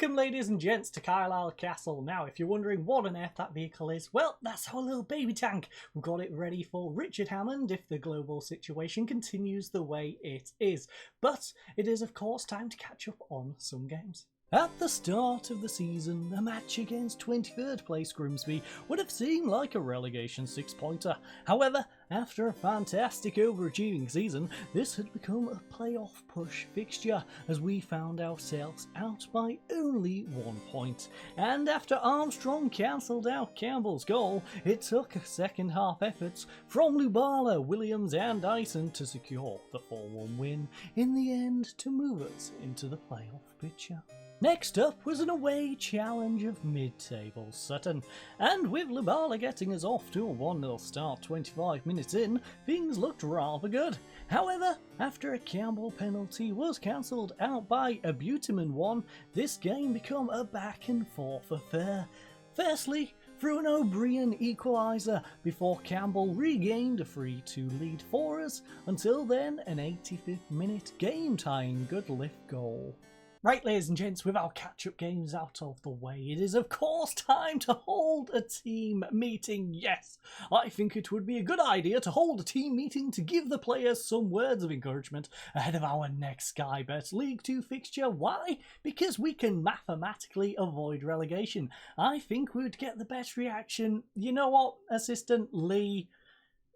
Welcome, ladies and gents, to Carlisle Castle. Now, if you're wondering what on earth that vehicle is, well, that's our little baby tank. We've got it ready for Richard Hammond if the global situation continues the way it is. But it is, of course, time to catch up on some games. At the start of the season, a match against 23rd place Grimsby would have seemed like a relegation six-pointer. However, after a fantastic overachieving season, this had become a playoff push fixture as we found ourselves out by only 1 point. And after Armstrong cancelled out Campbell's goal, it took second half efforts from Lubala, Williams and Dyson to secure the 4-1 win in the end to move us into the playoff picture. Next up was an away challenge of mid-table Sutton, and with Lubala getting us off to a 1-0 start 25 minutes in, things looked rather good. However, after a Campbell penalty was cancelled out by a Butiman one, this game became a back and forth affair. Firstly, through an O'Brien equaliser before Campbell regained a 3-2 lead for us, until then an 85th minute game-tying good lift goal. Right, ladies and gents, with our catch-up games out of the way, it is of course time to hold a team meeting. Yes, I think it would be a good idea to hold a team meeting to give the players some words of encouragement ahead of our next Sky Bet League 2 fixture. Why? Because we can mathematically avoid relegation. I think we'd get the best reaction. You know what, Assistant Lee?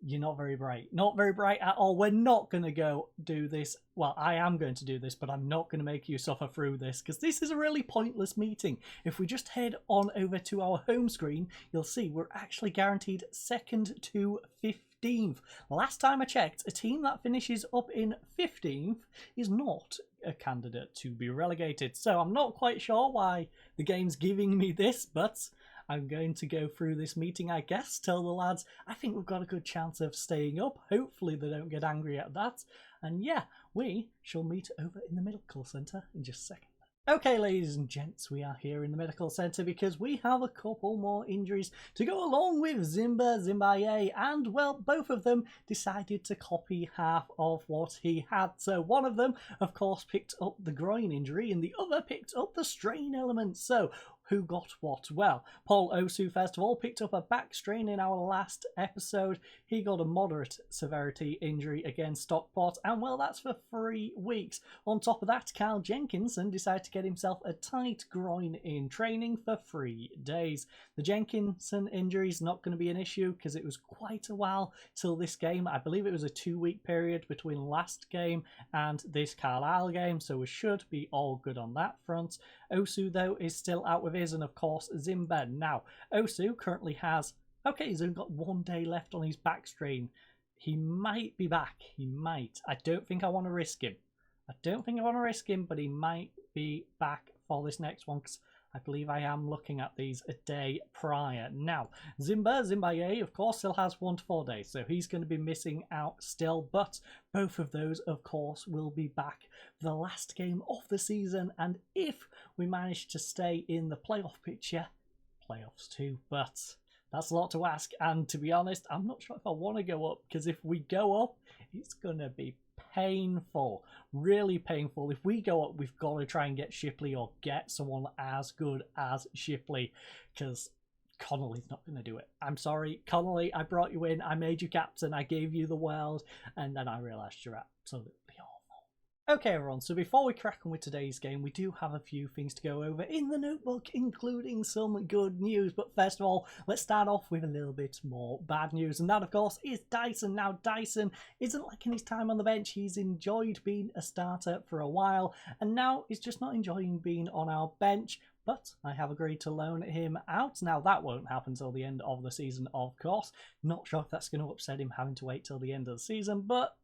You're not very bright. Not very bright at all. We're not going to go do this. Well, I am going to do this, but I'm not going to make you suffer through this because this is a really pointless meeting. If we just head on over to our home screen, you'll see we're actually guaranteed 2nd to 15th. Last time I checked, a team that finishes up in 15th is not a candidate to be relegated. So I'm not quite sure why the game's giving me this, but I'm going to go through this meeting, I guess, tell the lads I think we've got a good chance of staying up. Hopefully they don't get angry at that. And yeah, we shall meet over in the medical centre in just a second. Okay, ladies and gents, we are here in the medical centre because we have a couple more injuries to go along with Zimbaye, and well, both of them decided to copy half of what he had. So one of them, of course, picked up the groin injury and the other picked up the strain element. So who got what? Well, Paul Osu, first of all, picked up a back strain in our last episode. He got a moderate severity injury against Stockport, and well, that's for 3 weeks. On top of that, Kyle Jenkinson decided to get himself a tight groin in training for 3 days. The Jenkinson injury is not going to be an issue because it was quite a while till this game. I believe it was a 2-week period between last game and this Carlisle game, so we should be all good on that front. Osu, though, is still out with his, and of course Zimba. Now, Osu currently has, okay, he's only got 1 day left on his back strain. He might be back. He might. I don't think I want to risk him. But he might be back for this next one because I believe I am looking at these a day prior. Now, Zimbaye, of course, still has 1 to 4 days, so he's going to be missing out still, but both of those, of course, will be back for the last game of the season, and if we manage to stay in the playoff picture, playoffs too, but that's a lot to ask, and to be honest, I'm not sure if I want to go up, because if we go up, it's going to be painful, really painful. If we go up, we've got to try and get Shipley or get someone as good as Shipley, because Connolly's not going to do it. I'm sorry, Connolly, I brought you in, I made you captain, I gave you the world, and then I realised you're absolutely awful. Okay, everyone, so before we crack on with today's game, we do have a few things to go over in the notebook, including some good news. But first of all, let's start off with a little bit more bad news, and that, of course, is Dyson. Now, Dyson isn't liking his time on the bench. He's enjoyed being a starter for a while, and now he's just not enjoying being on our bench. But I have agreed to loan him out. Now, that won't happen till the end of the season, of course. Not sure if that's going to upset him having to wait till the end of the season, but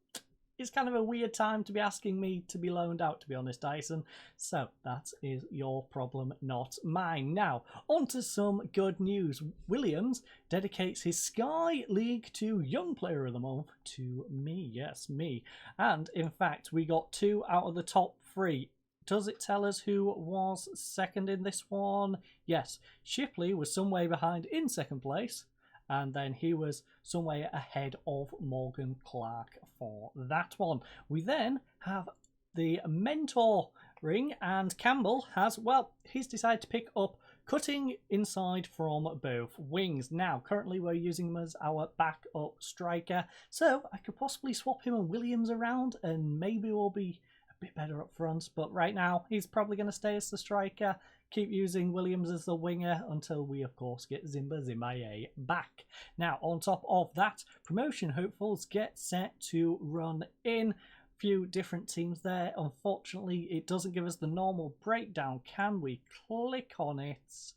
it's kind of a weird time to be asking me to be loaned out, to be honest, Dyson. So that is your problem, not mine. Now, on to some good news. Williams dedicates his Sky League 2 Young Player of the Month to me. Yes, me. And in fact, we got 2 out of the top 3. Does it tell us who was second in this one? Yes, Shipley was some way behind in second place, and then he was some way ahead of Morgan Clark for that one. We then have the mentor ring, and Campbell has, well, he's decided to pick up cutting inside from both wings. Now, currently we're using him as our backup striker, so I could possibly swap him and Williams around and maybe we'll be a bit better up front, but right now he's probably going to stay as the striker. Keep using Williams as the winger until we, of course, get Zimbaye back. Now, on top of that, promotion hopefuls get set to run in. Few different teams there. Unfortunately, it doesn't give us the normal breakdown. Can we click on it?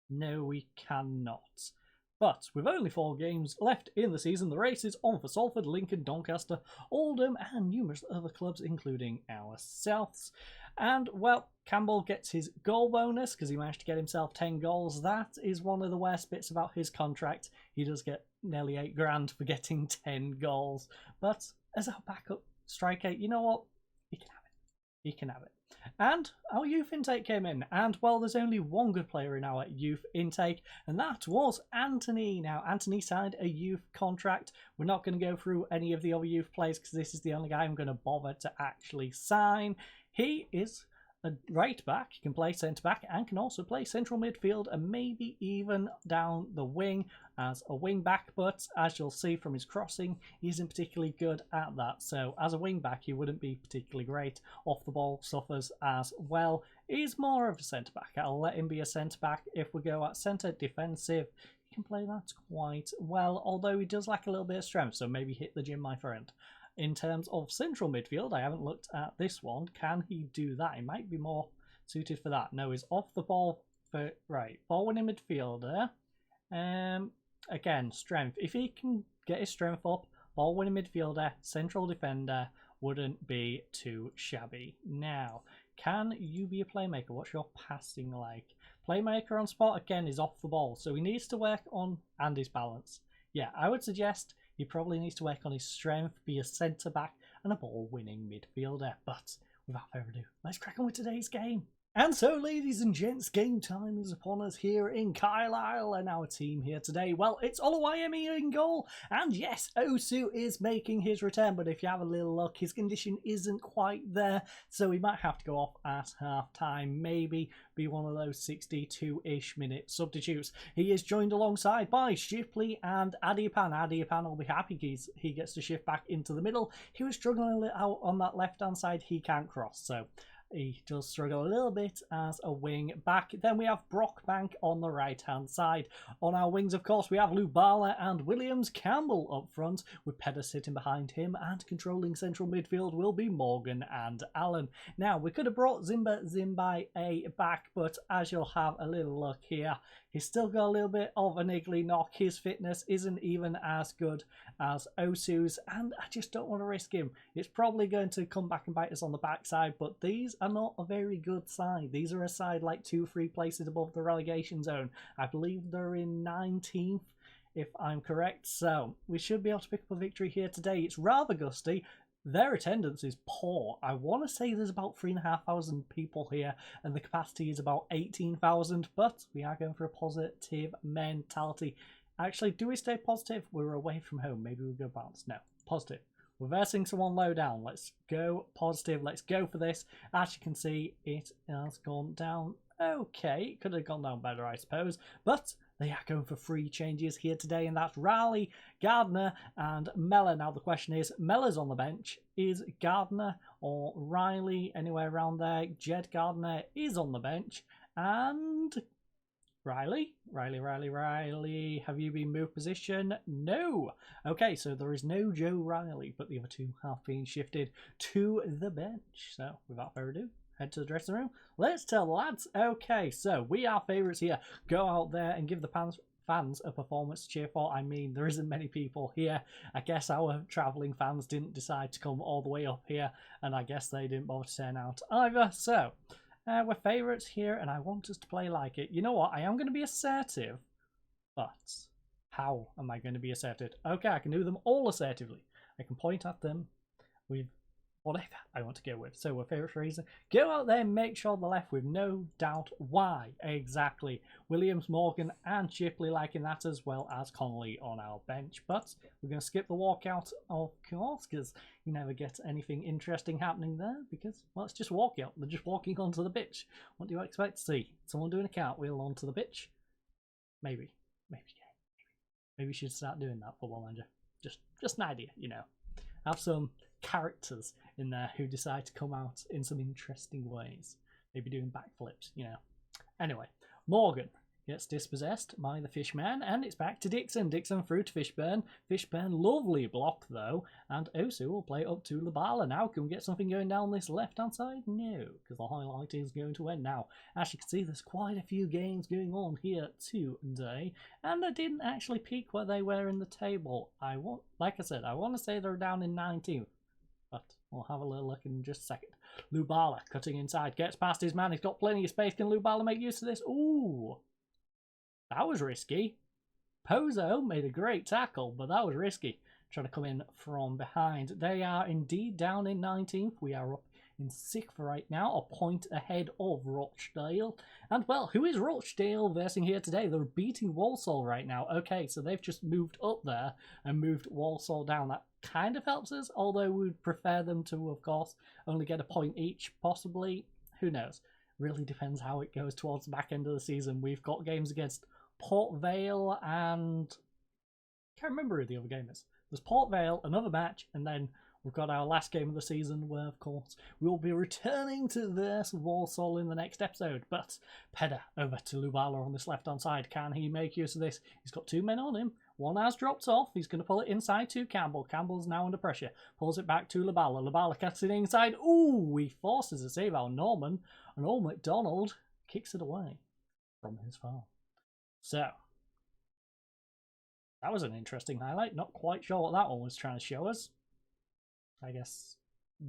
No, we cannot. But with only 4 games left in the season, the race is on for Salford, Lincoln, Doncaster, Oldham, and numerous other clubs, including ourselves. And, well, Campbell gets his goal bonus because he managed to get himself 10 goals. That is one of the worst bits about his contract. He does get nearly 8 grand for getting 10 goals. But as our backup striker, you know what? He can have it. He can have it. And our youth intake came in, and well, there's only one good player in our youth intake, and that was Anthony. Now, Anthony signed a youth contract. We're not going to go through any of the other youth players because this is the only guy I'm going to bother to actually sign. He is a right back, he can play centre back and can also play central midfield and maybe even down the wing as a wing back, but as you'll see from his crossing, he isn't particularly good at that. So as a wing back, he wouldn't be particularly great. Off the ball suffers as well. He's more of a centre back. I'll let him be a centre back. If we go at centre defensive, he can play that quite well, although he does lack a little bit of strength, so maybe hit the gym, my friend. In terms of central midfield, I haven't looked at this one. Can he do that? He might be more suited for that. No, he's off the ball for, right, forward-winning midfielder. Again, strength. If he can get his strength up, ball-winning midfielder, central defender wouldn't be too shabby. Now, can you be a playmaker? What's your passing like? Playmaker on spot, again, is off the ball, so he needs to work on and his balance. Yeah, I would suggest he probably needs to work on his strength, be a centre-back and a ball-winning midfielder. But without further ado, let's crack on with today's game. And so, ladies and gents, game time is upon us here in Carlisle, and our team here today, well, it's Oluwayemi in goal, and yes, Osu is making his return, but if you have a little look, his condition isn't quite there, so he might have to go off at half-time, maybe be one of those 62-ish minute substitutes. He is joined alongside by Shipley and Adiapan. Adiapan will be happy he gets to shift back into the middle. He was struggling a little out on that left-hand side, he can't cross, so he does struggle a little bit as a wing back. Then we have Brockbank on the right-hand side. On our wings, of course, we have Lubala and Williams. Campbell up front, with Pedder sitting behind him, and controlling central midfield will be Morgan and Allen. Now, we could have brought Zimbaye back, but as you'll have a little look here, he's still got a little bit of a niggly knock. His fitness isn't even as good as Osu's, and I just don't want to risk him. It's probably going to come back and bite us on the backside, but these are not a very good side. These are a side like 2-3 places above the relegation zone. I believe they're in 19th, if I'm correct, so we should be able to pick up a victory here today. It's rather gusty. Their attendance is poor. I want to say there's about 3,500 people here and the capacity is about 18,000, but we are going for a positive mentality. Actually, do we stay positive? We're away from home. Maybe we'll go bounce. No, positive. Reversing someone low down. Let's go positive. Let's go for this. As you can see, it has gone down okay. Could have gone down better, I suppose. But they are going for 3 changes here today, and that's Raleigh, Gardner, and Mellor. Now, the question is, Mellor's on the bench. Is Gardner or Riley anywhere around there? Jed Gardner is on the bench. And Riley, have you been moved position? No. Okay, so there is no Joe Riley, but the other 2 have been shifted to the bench. So, without further ado, head to the dressing room. Let's tell the lads. Okay, so we are favourites here. Go out there and give the fans a performance to cheer for. I mean, there isn't many people here. I guess our travelling fans didn't decide to come all the way up here, and I guess they didn't bother to turn out either. So, we're favourites here, and I want us to play like it. You know what? I am going to be assertive, but how am I going to be assertive? Okay, I can do them all assertively. I can point at them with whatever I want to go with. So our favourite phrase, go out there and make sure they're left with no doubt why. Exactly. Williams, Morgan and Shipley liking that, as well as Connolly on our bench. But we're going to skip the walkout, of course, because you never get anything interesting happening there because, well, it's just a walkout. They're just walking onto the pitch. What do you expect to see? Someone doing a cartwheel onto the pitch? Maybe. Maybe you should start doing that, Football Manager. Just an idea, you know. Have some characters in there who decide to come out in some interesting ways. Maybe doing backflips, you know. Anyway, Morgan gets dispossessed by the Fishman, and it's back to Dixon. Dixon through to Fishburn. Fishburn, lovely block though, and Osu will play up to Labala. Now, can we get something going down this left-hand side? No, because the highlight is going to end now. As you can see, there's quite a few games going on here today, and they didn't actually peak where they were in the table. Like I said, I want to say they're down in 19th, but we'll have a little look in just a second. Lubala cutting inside, gets past his man. He's got plenty of space. Can Lubala make use of this? Ooh. That was risky. Pozo made a great tackle, but that was risky. Trying to come in from behind. They are indeed down in 19th. We are up in 6th right now, a point ahead of Rochdale. And, well, who is Rochdale versing here today? They're beating Walsall right now. Okay, so they've just moved up there and moved Walsall down. That kind of helps us, although we'd prefer them to, of course, only get a point each, possibly. Who knows? Really depends how it goes towards the back end of the season. We've got games against Port Vale and I can't remember who the other game is. There's Port Vale, another match, and then we've got our last game of the season where, of course, we'll be returning to this Walsall in the next episode. But Pedder over to Lubala on this left-hand side. Can he make use of this? He's got two men on him. One has dropped off. He's going to pull it inside to Campbell. Campbell's now under pressure. Pulls it back to Lubala. Lubala cuts it inside. Ooh, he forces a save out Norman. And old McDonald kicks it away from his farm. So, that was an interesting highlight. Not quite sure what that one was trying to show us. I guess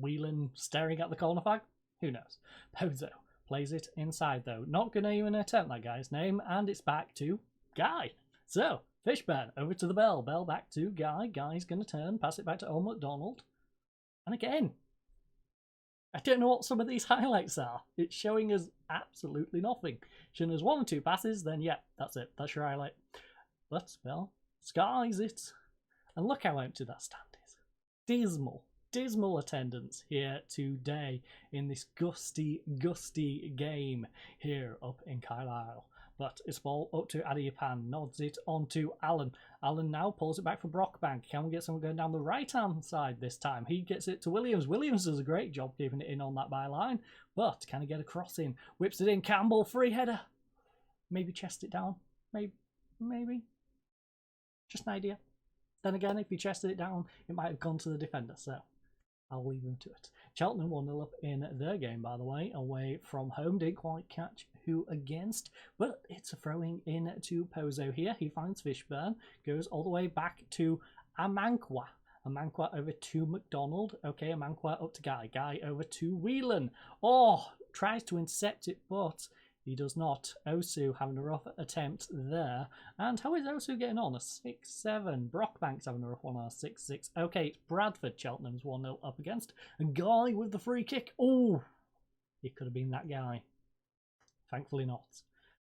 Whelan staring at the corner flag? Who knows? Pozo plays it inside though. Not going to even attempt that guy's name. And it's back to Guy. So, Fishburn over to the Bell. Bell back to Guy. Guy's going to turn. Pass it back to Old McDonald. And again, I don't know what some of these highlights are. It's showing us absolutely nothing. Showing us one or two passes, then yeah, that's it. That's your highlight. But, well, skies it. And look how empty that stand is. Dismal attendance here today in this gusty game here up in Carlisle. But it's ball up to Adiapan, nods it onto Allen. Allen now pulls it back for Brockbank. Can we get someone going down the right-hand side this time? He gets it to Williams. Williams does a great job keeping it in on that byline. But can he get a cross in? Whips it in. Campbell, free header. Maybe chest it down. Maybe. Just an idea. Then again, if he chested it down, it might have gone to the defender. So I'll leave him to it. Cheltenham 1-0 up in their game, by the way, away from home. Didn't quite catch who against, but it's a throwing in to Pozo here. He finds Fishburn, goes all the way back to Amankwa. Amankwa over to McDonald. Okay, Amankwa up to Guy. Guy over to Whelan. Oh, tries to intercept it, but he does not. Osu having a rough attempt there. And how is Osu getting on? A 6-7. Brockbank's having a rough one on a 6-6. Okay, it's Bradford Cheltenham's 1-0 up against. And Guy with the free kick. Oh, it could have been that guy. Thankfully not.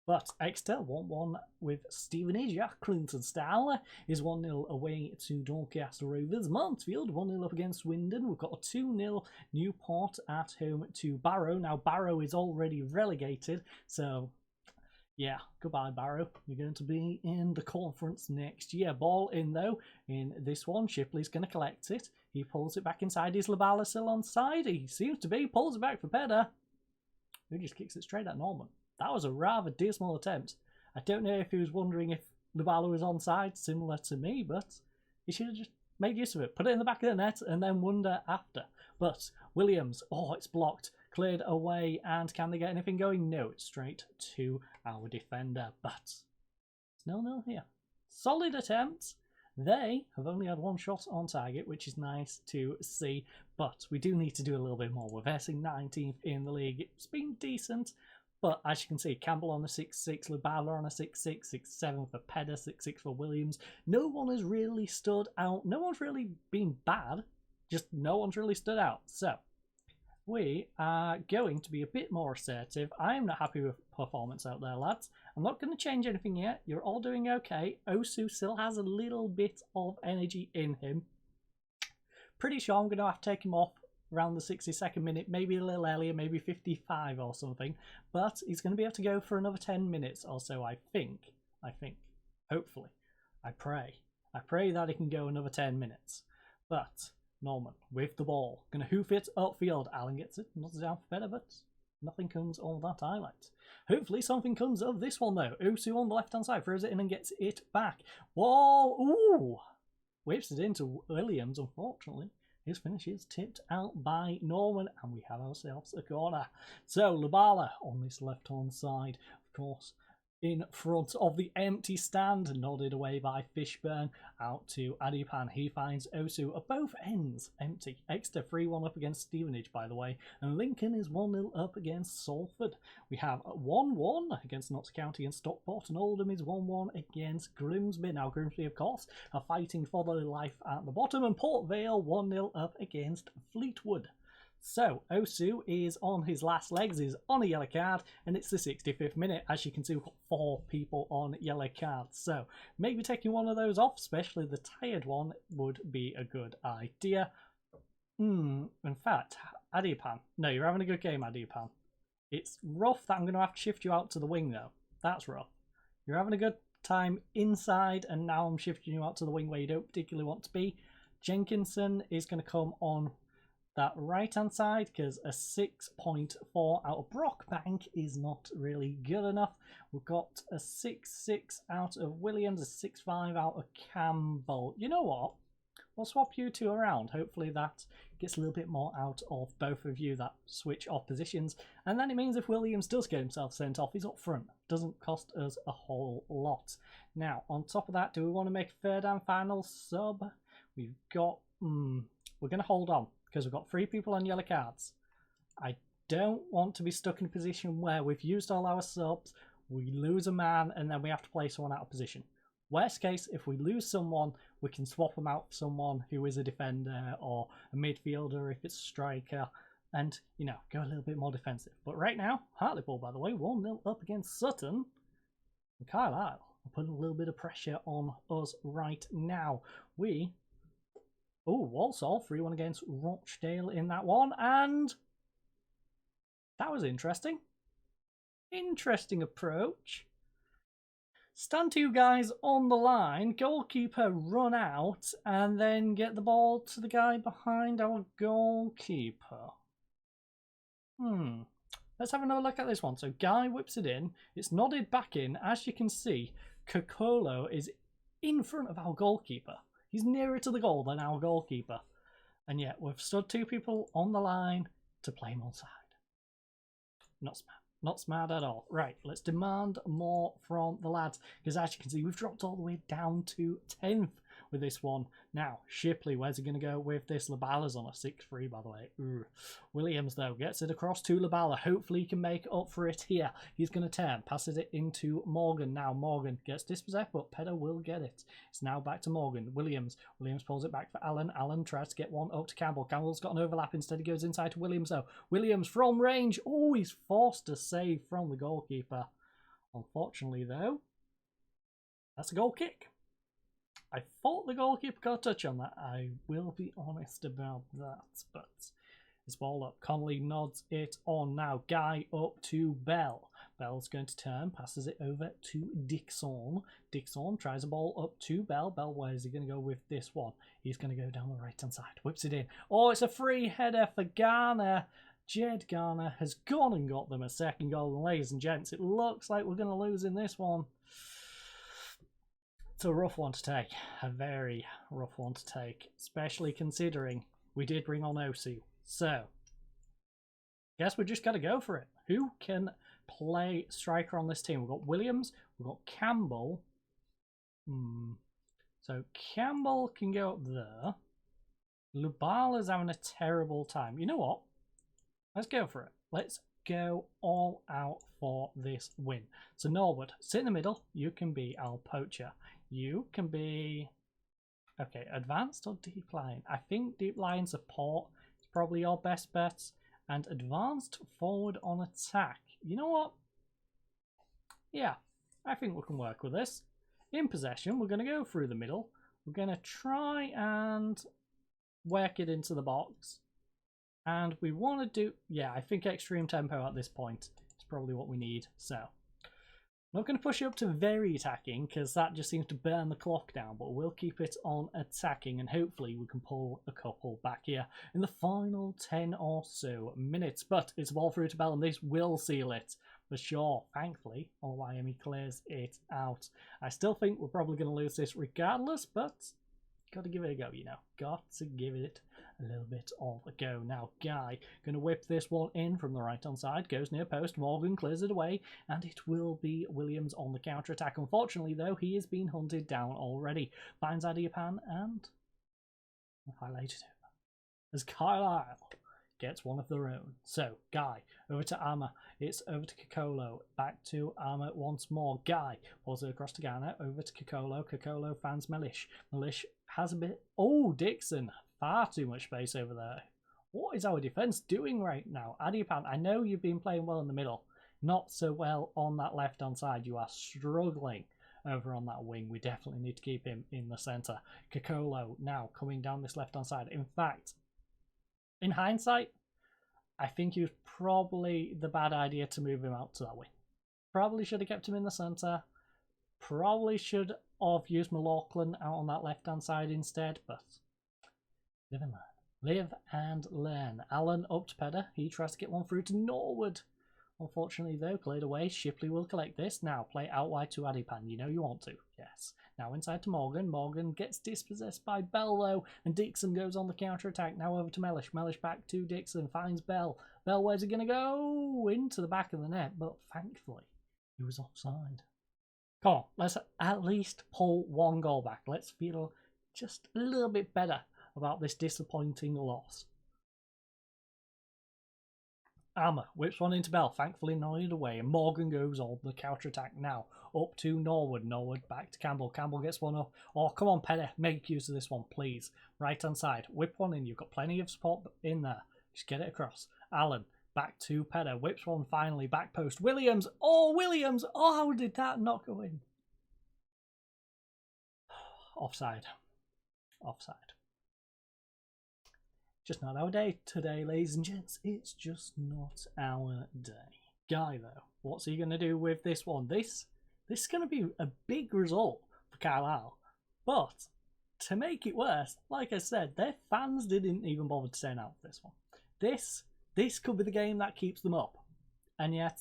But Exeter 1-1 with Stevenage. Clinton Stowler is 1-0 away to Doncaster Rovers. Mansfield 1-0 up against Swindon. We've got a 2-0 Newport at home to Barrow. Now Barrow is already relegated, so yeah, goodbye Barrow. You're going to be in the conference next year. Ball in though in this one. Shipley's going to collect it. He pulls it back inside. Is Labala still on side? He seems to be. Pulls it back for Pedder. Who just kicks it straight at Norman. That was a rather dismal attempt. I don't know if he was wondering if Lubala was onside, similar to me, but he should have just made use of it. Put it in the back of the net and then wonder after. But Williams, oh, it's blocked, cleared away, and can they get anything going? No, it's straight to our defender. But it's 0-0 here. Solid attempt. They have only had one shot on target, which is nice to see, but we do need to do a little bit more. We're versing 19th in the league. It's been decent. But as you can see, Campbell on a 6-6, Lubala on a 6-6, 6-7 for Pedder, 6-6 for Williams. No one has really stood out. No one's really been bad. Just no one's really stood out. So we are going to be a bit more assertive. I'm not happy with performance out there, lads. I'm not going to change anything yet. You're all doing okay. Osu still has a little bit of energy in him. Pretty sure I'm going to have to take him off around the 62nd minute, maybe a little earlier, maybe 55 or something. But he's going to be able to go for another 10 minutes or so, I think. Hopefully. I pray that he can go another 10 minutes. But Norman, with the ball, going to hoof it upfield. Alan gets it, not down for better, but nothing comes of that highlight. Hopefully something comes of this one, though. Osu on the left-hand side, throws it in and gets it back. Whoa! Ooh! Whips it into Williams, unfortunately. His finish is tipped out by Norman, and we have ourselves a corner. So, Lubala on this left-hand side, of course, in front of the empty stand, nodded away by Fishburne, out to Adipan. He finds Osu at both ends empty. Exeter 3-1 up against Stevenage, by the way, and Lincoln is 1-0 up against Salford. We have 1-1 against Notts County and Stockport, and Oldham is 1-1 against Grimsby. Now, Grimsby, of course, are fighting for their life at the bottom, and Port Vale 1-0 up against Fleetwood. So, Osu is on his last legs, is on a yellow card, and it's the 65th minute. As you can see, we've got 4 people on yellow cards. So, maybe taking one of those off, especially the tired one, would be a good idea. In fact, Adipan. No, you're having a good game, Adipan. It's rough that I'm going to have to shift you out to the wing, though. That's rough. You're having a good time inside, and now I'm shifting you out to the wing where you don't particularly want to be. Jenkinson is going to come on that right hand side because a 6.4 out of Brockbank is not really good enough. We've got a 6.6 out of Williams, a 6.5 out of Campbell. You know what? We'll swap you two around. Hopefully that gets a little bit more out of both of you, that switch off positions. And then it means if Williams does get himself sent off, he's up front. Doesn't cost us a whole lot. Now, on top of that, do we want to make a third and final sub? We've got... we're going to hold on, because we've got 3 people on yellow cards. I don't want to be stuck in a position where we've used all our subs, we lose a man, and then we have to play someone out of position. Worst case, if we lose someone, we can swap them out for someone who is a defender or a midfielder if it's a striker, and, you know, go a little bit more defensive. But right now, Hartlepool, by the way, 1-0 up against Sutton. And Carlisle are putting a little bit of pressure on us right now. Walsall 3-1 against Rochdale in that one, and that was interesting. Interesting approach. Stand 2 guys on the line, goalkeeper run out, and then get the ball to the guy behind our goalkeeper. Let's have another look at this one. So Guy whips it in, it's nodded back in. As you can see, Kokolo is in front of our goalkeeper. He's nearer to the goal than our goalkeeper. And yet we've stood 2 people on the line to play him onside. Not smart. Not smart at all. Right, let's demand more from the lads. Because as you can see, we've dropped all the way down to 10th with this one. Now, Shipley, where's he going to go with this? Labala's on a 6-3, by the way. Williams, though, gets it across to Labala. Hopefully he can make up for it here. He's going to turn, passes it into Morgan. Now, Morgan gets dispossessed, but Pedder will get it. It's now back to Morgan. Williams pulls it back for Allen. Allen tries to get one up to Campbell. Campbell's got an overlap. Instead, he goes inside to Williams, though. Williams from range. Oh, he's forced to save from the goalkeeper. Unfortunately, though, that's a goal kick. I thought the goalkeeper got a touch on that. I will be honest about that. But it's ball up. Connolly nods it on now. Guy up to Bell. Bell's going to turn. Passes it over to Dixon. Dixon tries a ball up to Bell. Bell, where is he going to go with this one? He's going to go down the right-hand side. Whips it in. Oh, it's a free header for Garner. Jed Garner has gone and got them a second goal. And ladies and gents, it looks like we're going to lose in this one. It's a rough one to take, a very rough one to take, especially considering we did bring on Osu. So, guess we just got to go for it. Who can play striker on this team? We've got Williams, we've got Campbell. So Campbell can go up there. Lubala's having a terrible time. You know what? Let's go for it. Let's go all out for this win. So Norwood, sit in the middle. You can be our poacher. You can be Okay, advanced or deep line? I think deep line support is probably your best bet. And advanced forward on attack. You know what? Yeah, I think we can work with this. In possession, we're going to go through the middle. We're going to try and work it into the box. And we want to do... Yeah, I think extreme tempo at this point is probably what we need. So, I'm not going to push it up to very attacking because that just seems to burn the clock down. But we'll keep it on attacking and hopefully we can pull a couple back here in the final 10 or so minutes. But it's a ball through to Bell and this will seal it. For sure, thankfully, Miami clears it out. I still think we're probably going to lose this regardless, but got to give it a go, you know. Got to give it a little bit of a go. Now, Guy, going to whip this one in from the right-hand side, goes near post, Morgan clears it away, and it will be Williams on the counter-attack. Unfortunately, though, he has been hunted down already. Finds Adiapan and highlighted him as Carlisle gets one of their own. So, Guy, over to Armour. It's over to Kikolo. Back to Armour once more. Guy pulls it across to Ghana. Over to Kikolo. Kikolo fans Melish. Melish has a bit... Oh, Dixon. Far too much space over there. What is our defence doing right now? Adiapan, I know you've been playing well in the middle. Not so well on that left-hand side. You are struggling over on that wing. We definitely need to keep him in the centre. Kikolo now coming down this left-hand side. In fact... In hindsight, I think it was probably the bad idea to move him out to that wing. Probably should have kept him in the centre. Probably should have used McLaughlin out on that left-hand side instead, but live and learn. Live and learn. Allen up to Pedder. He tries to get one through to Norwood. Unfortunately, though, cleared away. Shipley will collect this. Now, play out wide to Adipan. You know you want to. Yes. Now inside to Morgan. Morgan gets dispossessed by Bell, though. And Dixon goes on the counter-attack. Now over to Mellish. Mellish back to Dixon. Finds Bell. Bell, where's he going to go? Into the back of the net. But thankfully, he was offside. Come on. Let's at least pull one goal back. Let's feel just a little bit better about this disappointing loss. Armour whips one into Bell, thankfully nodded away, and Morgan goes on the counter-attack now. Up to Norwood. Norwood back to Campbell. Campbell gets one up. Oh, come on, Petty. Make use of this one, please. Right-hand side. Whip one in. You've got plenty of support in there. Just get it across. Allen back to Pedder. Whips one finally. Back post. Williams. Oh, Williams. Oh, how did that not go in? Offside. Offside. Just not our day today, ladies and gents. It's just not our day. Guy, though, what's he going to do with this one? This is going to be a big result for Carlisle. But to make it worse, like I said, their fans didn't even bother to turn out for this one. This could be the game that keeps them up. And yet,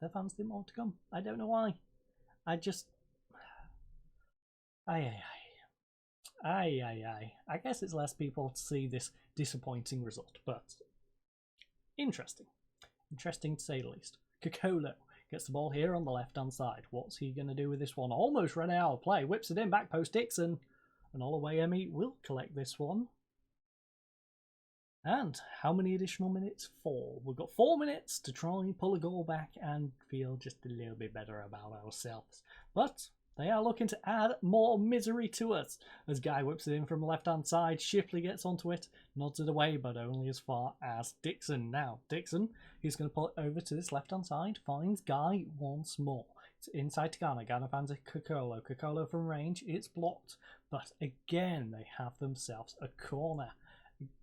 their fans didn't want to come. I don't know why. I just... I guess it's less people to see this disappointing result, but interesting. Interesting to say the least. Kikolo gets the ball here on the left-hand side. What's he going to do with this one? Almost run out of play. Whips it in, back post Dixon. And Olawayemi will collect this one. And how many additional minutes? 4. We've got 4 minutes to try and pull a goal back and feel just a little bit better about ourselves. But they are looking to add more misery to us. As Guy whips it in from the left-hand side, Shipley gets onto it, nods it away, but only as far as Dixon. Now, Dixon, he's going to pull it over to this left-hand side, finds Guy once more. It's inside to Ghana. Ghana finds a Kikolo. Kikolo from range, it's blocked. But again, they have themselves a corner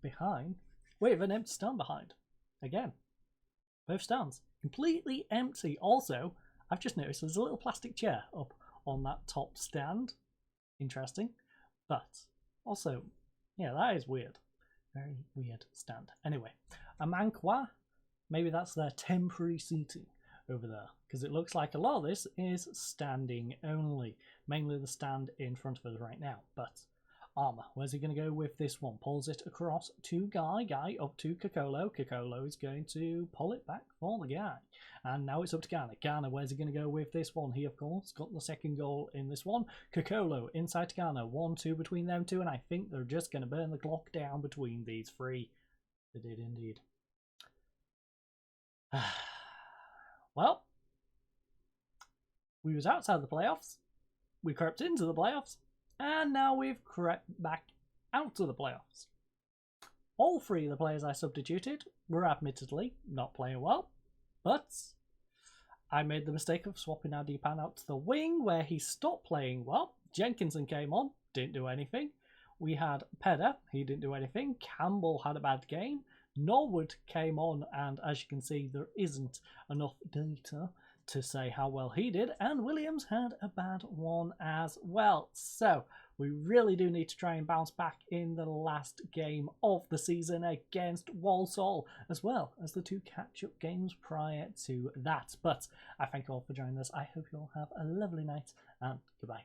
behind, with an empty stand behind. Again, both stands completely empty. Also, I've just noticed there's a little plastic chair up on that top stand. Interesting. But also, yeah, that is weird. Very weird stand. Anyway, Amankwa, maybe that's their temporary seating over there, because it looks like a lot of this is standing only. Mainly the stand in front of us right now. But Armour, where's he going to go with this one? Pulls it across to Guy. Guy up to Kikolo. Kikolo is going to pull it back for the guy. And now it's up to Ghana. Ghana, where's he going to go with this one? He, of course, got the second goal in this one. Kikolo inside to Ghana. 1-2 between them two. And I think they're just going to burn the clock down between these three. They did indeed. Well, we was outside the playoffs. We crept into the playoffs. And now we've crept back out of the playoffs. All three of the players I substituted were admittedly not playing well, but I made the mistake of swapping Adipan out to the wing where he stopped playing well. Jenkinson came on, didn't do anything. We had Pedder, he didn't do anything. Campbell had a bad game. Norwood came on, and as you can see, there isn't enough data to say how well he did. And Williams had a bad one as well. So we really do need to try and bounce back in the last game of the season against Walsall, as well as the 2 catch-up games prior to that. But I thank you all for joining us. I hope you all have a lovely night, and goodbye.